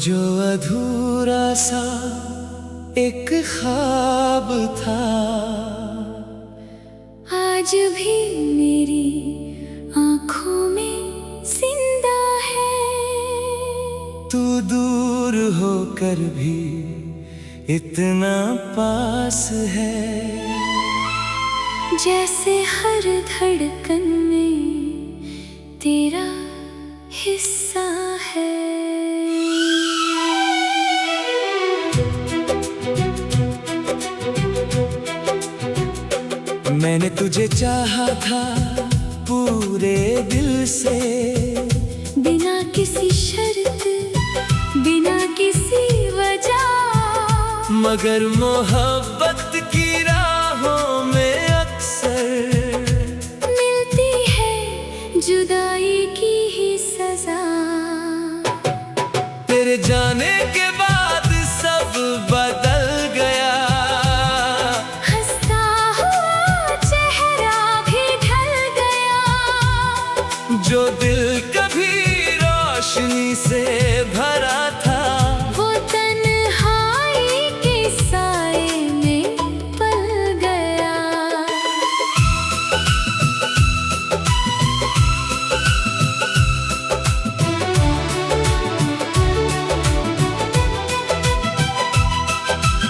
जो अधूरा सा एक ख्वाब था, आज भी मेरी आँखों में जिंदा है। तू दूर होकर भी इतना पास है, जैसे हर धड़कन में तेरा हिस्सा है। मैंने तुझे चाहा था पूरे दिल से, बिना किसी शर्त, बिना किसी वजह, मगर मोहब्बत की राहों में अक्सर मिलती है जुदाई की ही सजा। तेरे जाने के बाद सब बदल गया, हंसता हुआ चेहरा भी ढल गया। जो दिल कभी रोशनी से भरा था, वो तन्हाई के साए में पल गया।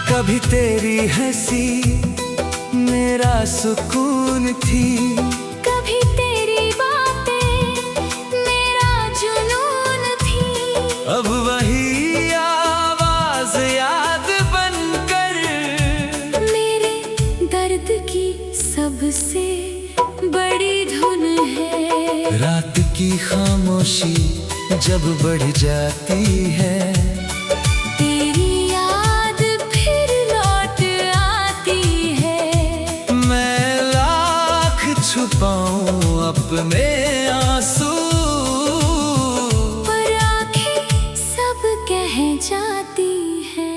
कभी तेरी हंसी मेरा सुकून थी, कभी तेरी बातें मेरा जुनून थी। अब वही आवाज याद बनकर मेरे दर्द की सबसे बड़ी धुन है। रात की खामोशी जब बढ़ जाती है, तेरी याद फिर लौट आती है। मैं लाख छुपाऊं अपने आंसू, पर आंखें सब कह जाती है।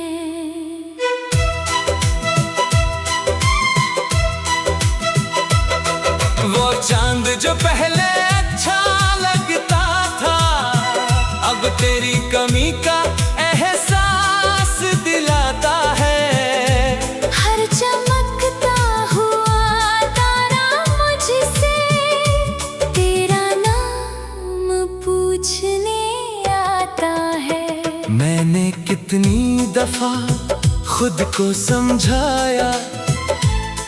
वो चांद जो पहले अच्छा लगता था, अब तेरी कमी का एहसास दिलाता है। हर चमकता हुआ तारा मुझसे तेरा नाम पूछने आता है। मैंने कितनी दफा खुद को समझाया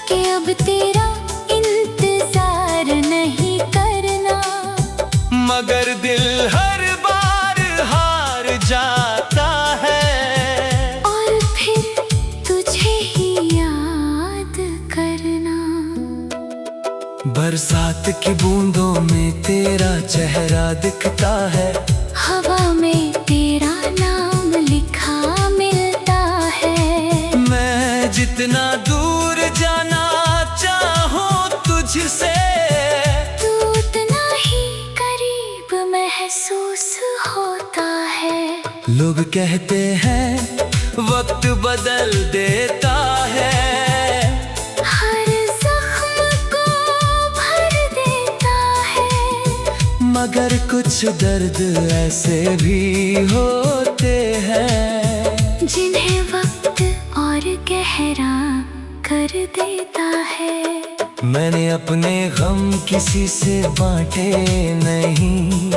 कि अब तेरा इंतजार नहीं करना, मगर दिल हर बार हार जाता है, और फिर तुझे ही याद करना। बरसात की बूंदों में तेरा चेहरा दिखता है, हवा में तेरा नाम लिखा मिलता है। मैं जितना दूर जाना चाहूं तुझसे, तू उतना ही करीब महसूस होता है। लोग कहते हैं वक्त बदल देता है, हर जख्म को भर देता है। मगर कुछ दर्द ऐसे भी होते हैं, जिन्हें वक्त और गहरा कर देता है। मैंने अपने गम किसी से बांटे नहीं,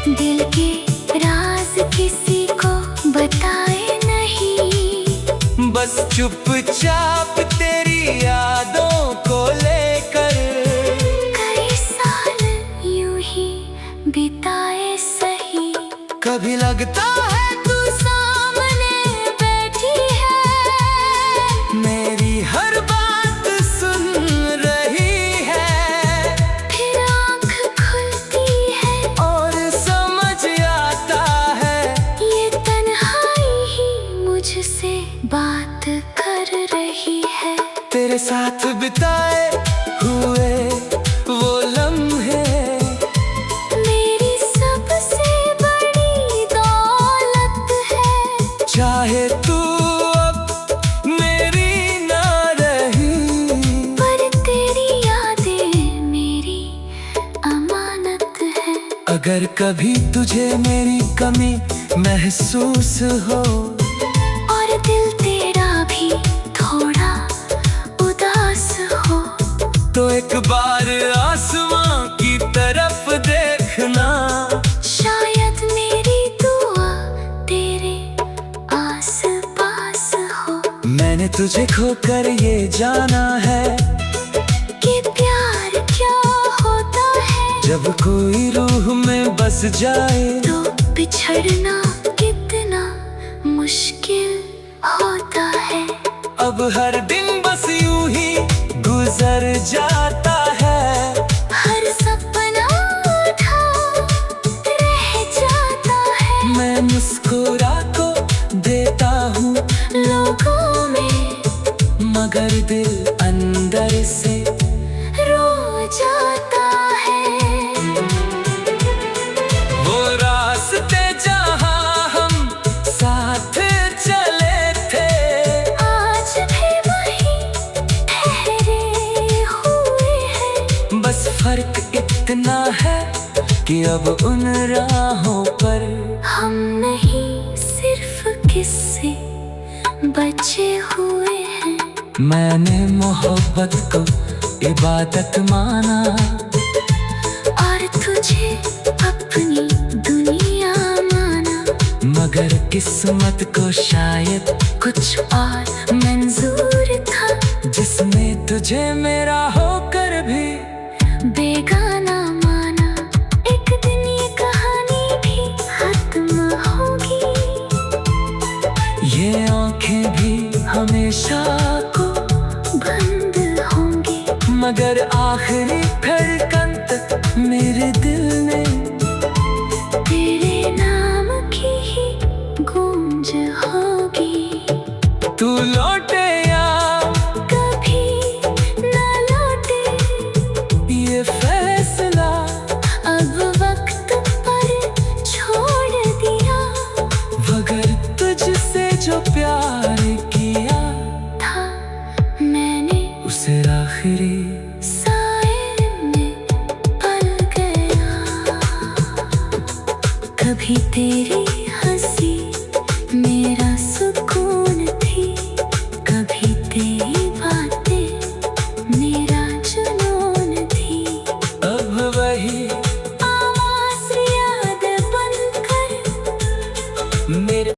दिल के राज किसी को बताए नहीं। बस चुपचाप तेरी यादों को लेकर कई साल यूं ही बिताए सही। कभी लगता है तू सामने बैठी है, मेरी हर बात सुन रही है, फिर आँख खुलती है और समझ आता है ये तन्हाई ही मुझसे बात कर रही है। तेरे साथ बिताए हुए वो लम्हे मेरी सबसे बड़ी दौलत है। चाहे तू अब मेरी ना रही, पर तेरी यादें मेरी अमानत है। अगर कभी तुझे मेरी कमी महसूस हो। और दिल तेरा भी थोड़ा उदास हो। तो एक बार आसमां की तरफ देखना, शायद मेरी दुआ तेरे आस पास हो। मैंने तुझे खोकर ये जाना है कि प्यार क्या होता है। जब कोई रूह में बस जाए तो बिछड़ना कितना मुश्किल होता है। अब हर दिन बस यूं ही गुजर जाता है। हर सपना आधा रह जाता है। मैं मुस्कुरा को देता हूँ लोगों में मगर दिल अंदर से रो जाता है। वो रास्ते जहाँ हम साथ चले थे, आज भी वही ठहरे हुए हैं। बस फर्क इतना है कि अब उन राहों पर हम नहीं सिर्फ किस्से बचे हुए हैं। मैंने मोहब्बत को इबादत माना और तुझे अपनी दुनिया माना। मगर किस्मत को शायद कुछ और मंजूर था। जिसमें तुझे मेरा होकर भी बेगाना माना। एक दिन ये कहानी भी खत्म होगी। ये आंखें भी हमेशा को बंद होंगी। मगर आखिरी धड़कन तक मेरे दिल ने तेरे नाम की ही गूंज होगी। तू लौटे या कभी न लौटे ये फैसला अब वक्त पर छोड़ दिया। मगर तुझसे जो प्यार